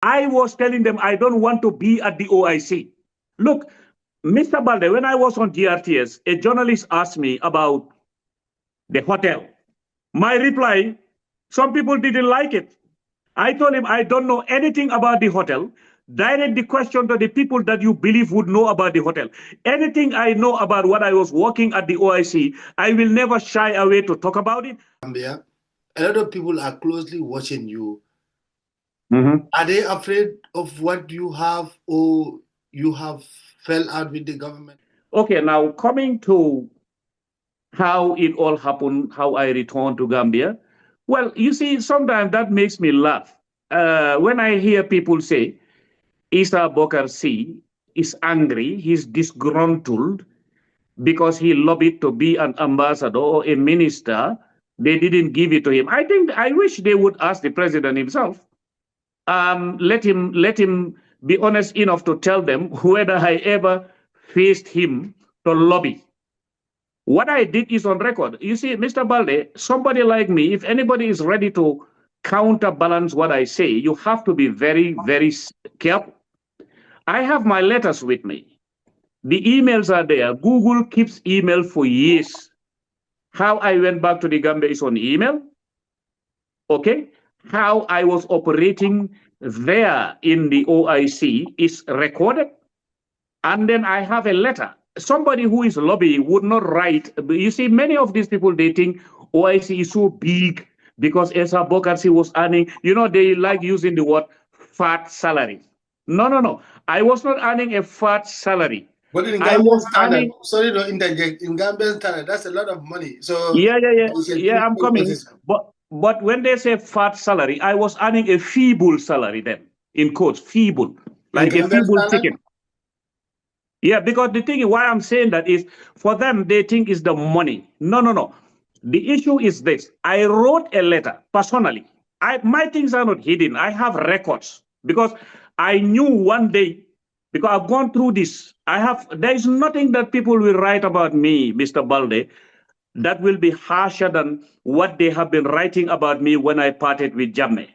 I was telling them I don't want to be at the OIC. Look, Mr. Balde, when I was on GRTS, a journalist asked me about the hotel. My reply, some people didn't like it. I told him I don't know anything about the hotel. Direct the question to the people that you believe would know about the hotel. Anything I know about what I was working at the OIC, I will never shy away to talk about it. Gambia, a lot of people are closely watching you. Mm-hmm. Are they afraid of what you have, or you have fell out with the government? Okay, now coming to how it all happened, how I returned to Gambia. Well, you see, sometimes that makes me laugh. When I hear people say, Essa Bokar Sey is angry, he's disgruntled because he lobbied to be an ambassador or a minister. They didn't give it to him. I wish they would ask the president himself. Let him be honest enough to tell them whether I ever faced him to lobby. What I did is on record. You see, Mr. Balde, somebody like me, if anybody is ready to counterbalance what I say, you have to be very, very careful. I have my letters with me. The emails are there. Google keeps email for years. How I went back to the Gambia is on email. Okay. How I was operating there in the OIC is recorded. And then I have a letter. Somebody who is lobbying would not write. You see, many of these people, they think OIC is so big because Essa Bokar Sey was earning, they like using the word fat salary. No, no, no. I was not earning a fat salary. But in I Gambian was standard, earning, sorry to interject, in Gambian standard, that's a lot of money. So yeah, I'm coming. But when they say fat salary, I was earning a feeble salary then, in quotes, feeble, in like a Gambian feeble standard, chicken. Yeah, because the thing why I'm saying that is for them, they think it's the money. No, no, no. The issue is this. I wrote a letter personally. My things are not hidden. I have records because I knew one day, because I've gone through this. There is nothing that people will write about me, Mr. Balde, that will be harsher than what they have been writing about me when I parted with Jammeh.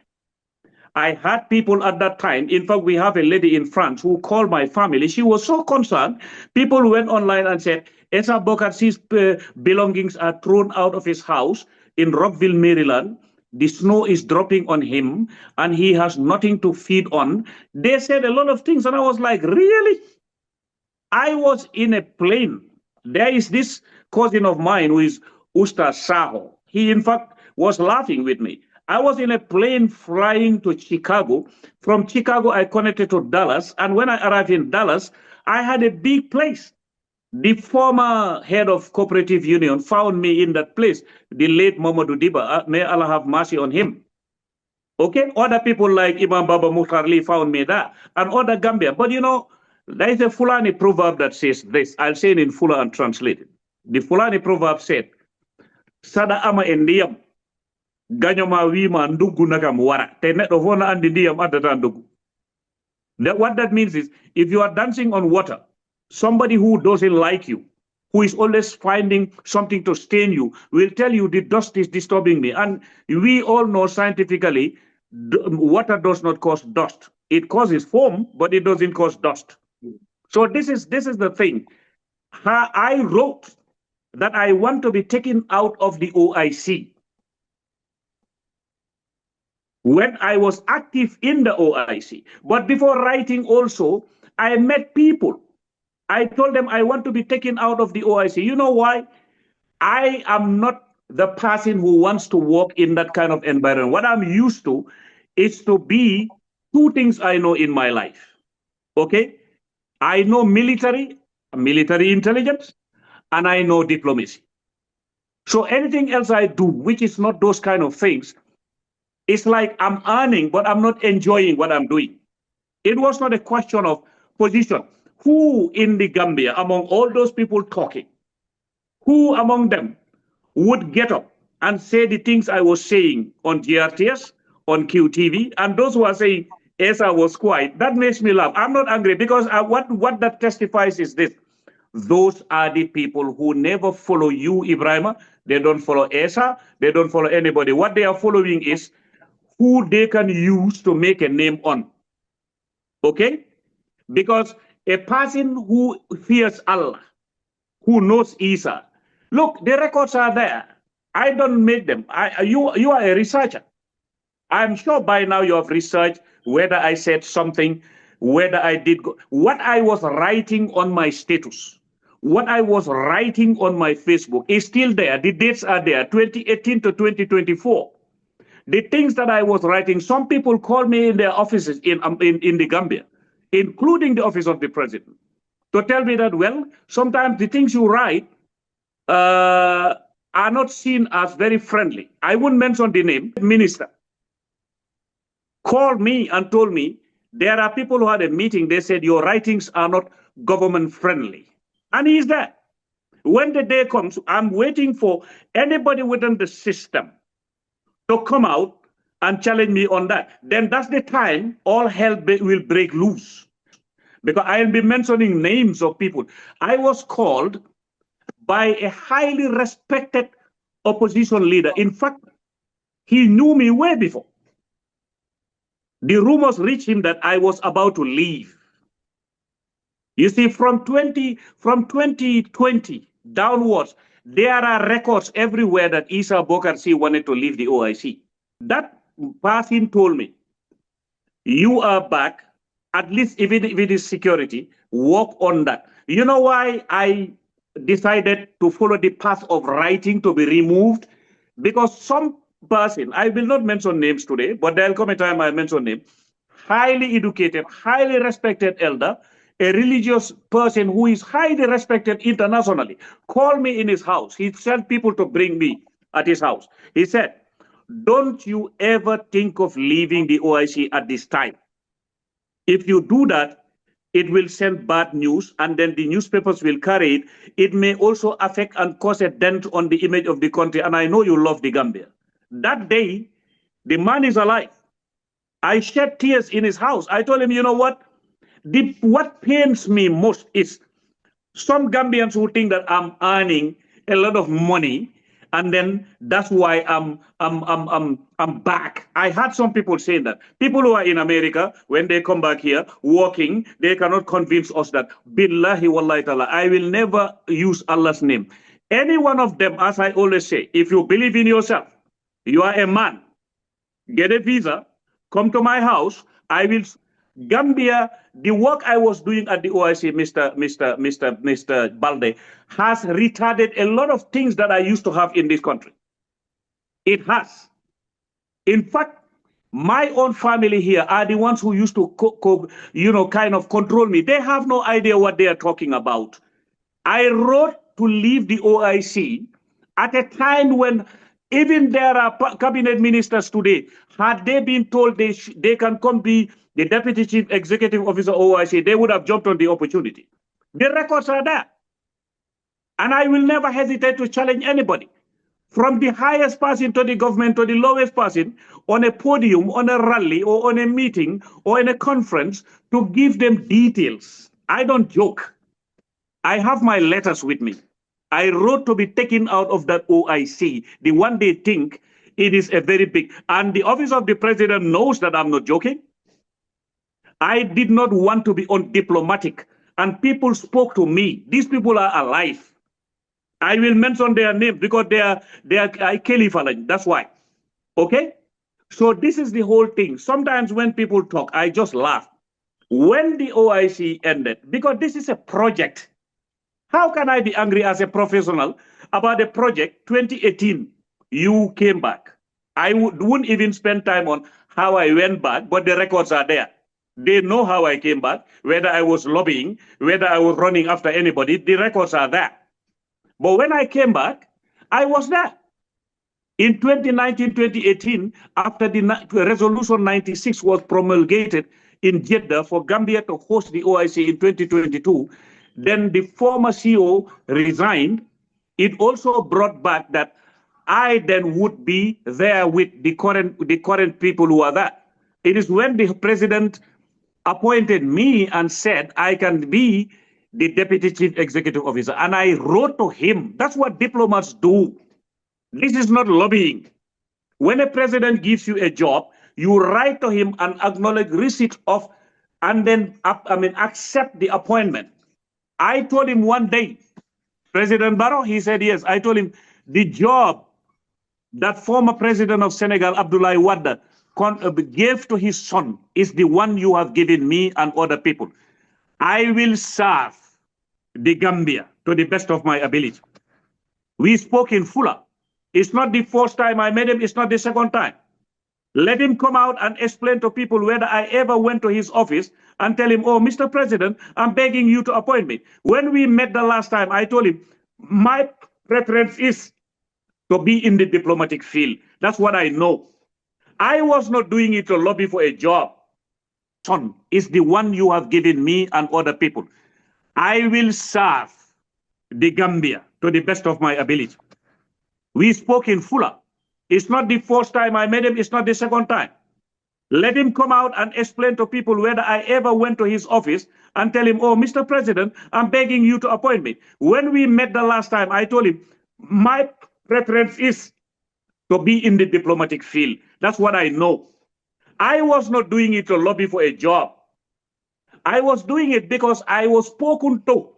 I had people at that time. In fact, we have a lady in France who called my family. She was so concerned. People went online and said, Essa Bokar Sey's belongings are thrown out of his house in Rockville, Maryland. The snow is dropping on him and he has nothing to feed on. They said a lot of things. And I was like, really? I was in a plane. There is this cousin of mine who is Usta Saho. He, in fact, was laughing with me. I was in a plane flying to Chicago. From Chicago, I connected to Dallas. And when I arrived in Dallas, I had a big place. The former head of Cooperative Union found me in that place, the late Mamadou Diba. May Allah have mercy on him. Okay, other people like Imam Baba Mukhtarli found me there, and other Gambia. But there is a Fulani proverb that says this. I'll say it in Fula and translate it. The Fulani proverb said, Sada ama endiyam, ganyoma wima ndugu nakam wara. Te neto vona andi ndiyam adata ndugu. What that means is, if you are dancing on water, somebody who doesn't like you, who is always finding something to stain you, will tell you the dust is disturbing me. And we all know scientifically, water does not cause dust. It causes foam, but it doesn't cause dust. So this is the thing. I wrote that I want to be taken out of the OIC. When I was active in the OIC. But before writing also, I met people. I told them I want to be taken out of the OIC. You know why? I am not the person who wants to work in that kind of environment. What I'm used to is to be two things I know in my life. Okay? I know military intelligence, and I know diplomacy. So anything else I do, which is not those kind of things, it's like I'm earning, but I'm not enjoying what I'm doing. It was not a question of position. Who in the Gambia, among all those people talking, who among them would get up and say the things I was saying on GRTS, on QTV, and those who are saying Essa was quiet? That makes me laugh. I'm not angry because what that testifies is this. Those are the people who never follow you, Ibrahima. They don't follow Essa. They don't follow anybody. What they are following is who they can use to make a name on. Okay? Because a person who fears Allah, who knows Isa, look, the records are there. I don't make them. You are a researcher. I'm sure by now you have researched whether I said something, whether I did what I was writing on my status, what I was writing on my Facebook is still there. The dates are there, 2018 to 2024. The things that I was writing, some people call me in their offices in the Gambia, including the office of the president, to tell me that, well, sometimes the things you write are not seen as very friendly. I wouldn't mention the name. Minister called me and told me there are people who had a meeting. They said your writings are not government friendly. And he's there. When the day comes, I'm waiting for anybody within the system to come out and challenge me on that. Then that's the time all hell will break loose. Because I'll be mentioning names of people. I was called by a highly respected opposition leader. In fact, he knew me way before. The rumors reached him that I was about to leave. You see, from 2020 downwards, there are records everywhere that Essa Bokar Sey wanted to leave the OIC. That person told me, you are back, at least if it is security, work on that. You know why I decided to follow the path of writing to be removed? Because some person, I will not mention names today, but there'll come a time I mention name, highly educated, highly respected elder, a religious person who is highly respected internationally, called me in his house. He sent people to bring me at his house. He said, don't you ever think of leaving the OIC at this time. If you do that, it will send bad news, and then the newspapers will carry it. It may also affect and cause a dent on the image of the country, and I know you love the Gambia. That day, the man is alive. I shed tears in his house. I told him, you know what? What pains me most is some Gambians who think that I'm earning a lot of money, and then that's why I'm back. I had some people saying that. People who are in America, when they come back here working, they cannot convince us that billahi wallahi ta'ala, I will never use Allah's name. Any one of them, as I always say, if you believe in yourself, you are a man, get a visa, come to my house, I will. Gambia, the work I was doing at the OIC, Mr. Balde, has retarded a lot of things that I used to have in this country. It has. In fact, my own family here are the ones who used to, kind of control me. They have no idea what they are talking about. I wrote to leave the OIC at a time when even there are cabinet ministers today, had they been told they can come be the deputy chief executive officer of OIC, they would have jumped on the opportunity. The records are there. And I will never hesitate to challenge anybody, from the highest person to the government to the lowest person, on a podium, on a rally, or on a meeting, or in a conference, to give them details. I don't joke. I have my letters with me. I wrote to be taken out of that OIC, the one they think it is a very big, and the office of the president knows that I'm not joking. I did not want to be undiplomatic, and people spoke to me. These people are alive. I will mention their names because they are Kelly. That's why. Okay? So this is the whole thing. Sometimes when people talk, I just laugh. When the OIC ended, because this is a project. How can I be angry as a professional about a project 2018? You came back. I wouldn't even spend time on how I went back, but the records are there. They know how I came back, whether I was lobbying, whether I was running after anybody. The records are there. But when I came back, I was there. In 2019, 2018, after the Resolution 96 was promulgated in Jeddah for Gambia to host the OIC in 2022, then the former CEO resigned. It also brought back that I then would be there with the current people who are there. It is when the president appointed me and said I can be the deputy chief executive officer. And I wrote to him. That's what diplomats do. This is not lobbying. When a president gives you a job, you write to him and acknowledge receipt of and then accept the appointment. I told him one day, President Barrow, he said yes. I told him the job that former president of Senegal, Abdoulaye Wade, gave to his son is the one you have given me and other people. I will serve the Gambia to the best of my ability. We spoke in Fula. It's not the first time I met him. It's not the second time. Let him come out and explain to people whether I ever went to his office and tell him, oh, Mr. President, I'm begging you to appoint me. When we met the last time, I told him, my preference is to be in the diplomatic field. That's what I know. I was not doing it to lobby for a job. Son is the one you have given me and other people. I will serve the Gambia to the best of my ability. We spoke in Fula. It's not the first time I met him. It's not the second time. Let him come out and explain to people whether I ever went to his office and tell him, oh, Mr. President, I'm begging you to appoint me. When we met the last time, I told him, my preference is to be in the diplomatic field. That's what I know. I was not doing it to lobby for a job. I was doing it because I was spoken to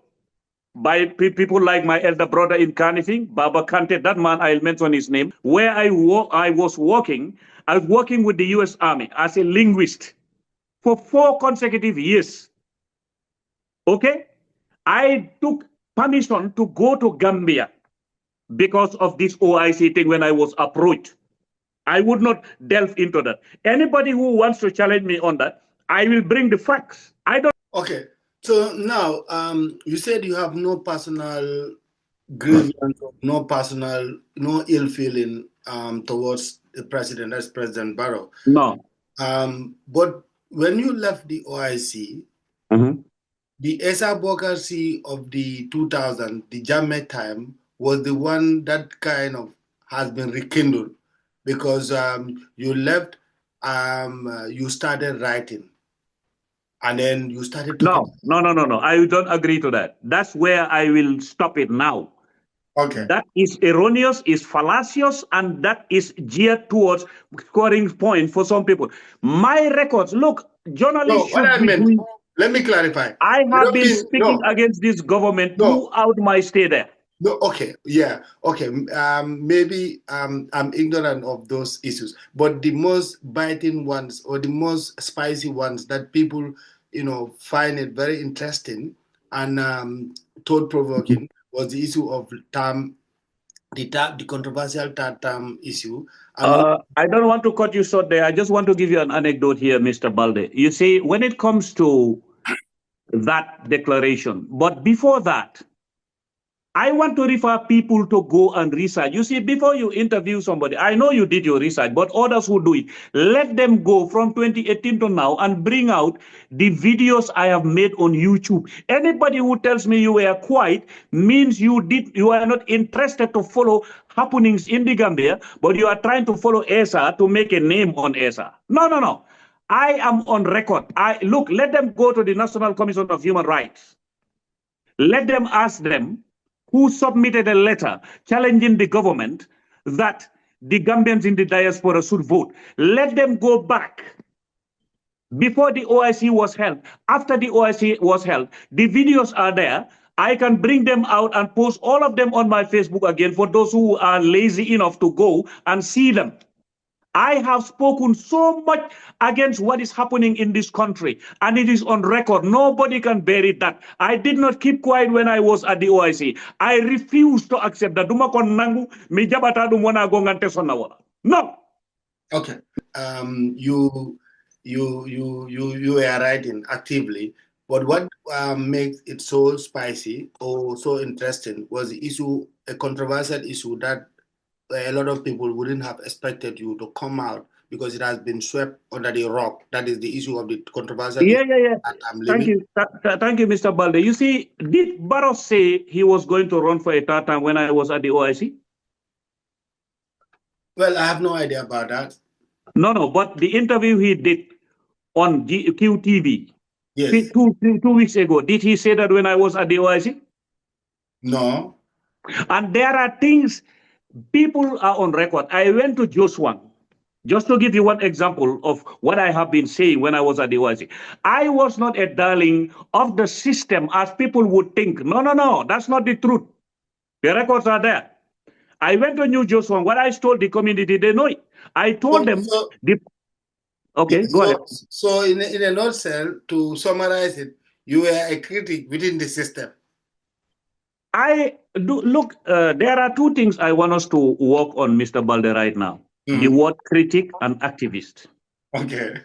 by people like my elder brother in Carnifing, Baba Kante, that man, I'll mention his name, where I was working with the US Army as a linguist for 4 consecutive years. Okay? I took permission to go to Gambia because of this OIC thing when I was approached. I would not delve into that. Anybody who wants to challenge me on that, I will bring the facts. I don't. Okay. So now, you said you have no personal grievance, no ill feeling towards the president, that's President Barrow. No. But when you left the OIC, the Essa Bokar Sey of the 2000, the Jammeh time, was the one that kind of has been rekindled because you left, you started writing. And then you started to... No. I don't agree to that. That's where I will stop it now. Okay. That is erroneous, is fallacious, and that is geared towards scoring points for some people. My records, look, journalists should be doing... Let me clarify. I have been speaking against this government throughout my stay there. No, okay, yeah, okay. Maybe I'm ignorant of those issues, but the most biting ones or the most spicy ones that people, find it very interesting and thought-provoking was the issue of the controversial term issue. I don't want to cut you short there. I just want to give you an anecdote here, Mr. Balde. You see, when it comes to that declaration, but before that, I want to refer people to go and research. You see, before you interview somebody, I know you did your research, but others who do it, let them go from 2018 to now and bring out the videos I have made on YouTube. Anybody who tells me you were quiet means you are not interested to follow happenings in the Gambia, but you are trying to follow Essa to make a name on Essa. No. I am on record. Look, let them go to the National Commission of Human Rights. Let them ask them who submitted a letter challenging the government that the Gambians in the diaspora should vote. Let them go back. Before the OIC was held, after the OIC was held, the videos are there. I can bring them out and post all of them on my Facebook again for those who are lazy enough to go and see them. I have spoken so much against what is happening in this country, and it is on record. Nobody can bury that. I did not keep quiet when I was at the OIC. I refuse to accept that. No. Okay. You were writing actively, but what makes it so spicy or so interesting was the issue, a controversial issue that a lot of people wouldn't have expected you to come out because it has been swept under the rug. That is the issue of the controversial. Yeah. Thank you, Mr. Balde. You see, did Barrow say he was going to run for a third time when I was at the OIC? Well, I have no idea about that. No, but the interview he did on QTV yes. two weeks ago, did he say that when I was at the OIC? No. And there are things... People are on record. I went to Joshua Just to give you one example of what I have been saying when I was at the OIC, I was not a darling of the system as people would think. No, no, no, that's not the truth. The records are there. I went to New Jersey. What I told the community, they know it. I told them, okay, go ahead. So in a nutshell, to summarize it, you were a critic within the system. I do look. There are two things I want us to work on, Mr. Balde, right now: the word critic and activist. Okay.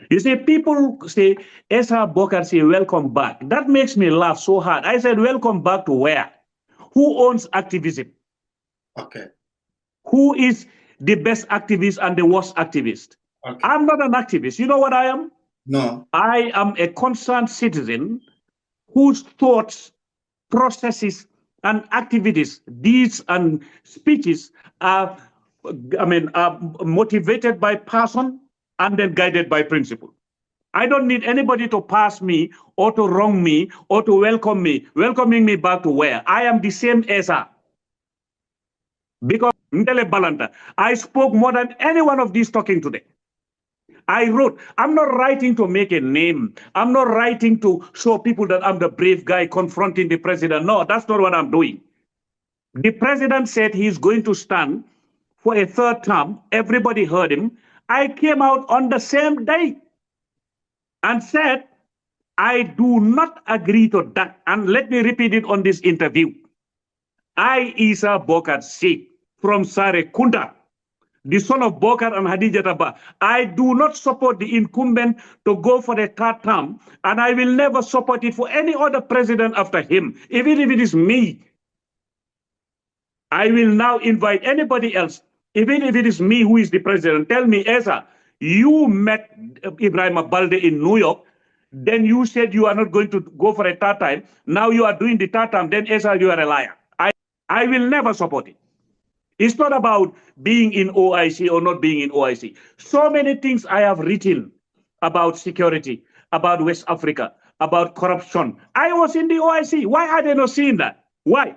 You see, people say, Essa, Bokar Sey, welcome back. That makes me laugh so hard. I said, welcome back to where? Who owns activism? Okay. Who is the best activist and the worst activist? Okay. I'm not an activist. You know what I am? No. I am a concerned citizen whose thoughts, processes, and activities, deeds, and speeches are, are motivated by passion and then guided by principle. I don't need anybody to pass me or to wrong me or to welcome me, welcoming me back to where? I am the same Essa. Because I spoke more than any one of these talking today. I wrote, I'm not writing to make a name. I'm not writing to show people that I'm the brave guy confronting the president. No, that's not what I'm doing. The president said he's going to stand for a third term. Everybody heard him. I came out on the same day and said, I do not agree to that. And let me repeat it on this interview. I, Essa Bokar Sey, from Sarekunda, the son of Bokar and Hadija Taba, I do not support the incumbent to go for the third term, and I will never support it for any other president after him, even if it is me. I will now invite anybody else, even if it is me who is the president. Tell me, Essa, you met Ibrahim Balde in New York, then you said you are not going to go for a third time. Now you are doing the third time, then Essa, you are a liar. I will never support it. It's not about being in OIC or not being in OIC. So many things I have written about security, about West Africa, about corruption. I was in the OIC. Why are they not seeing that? Why?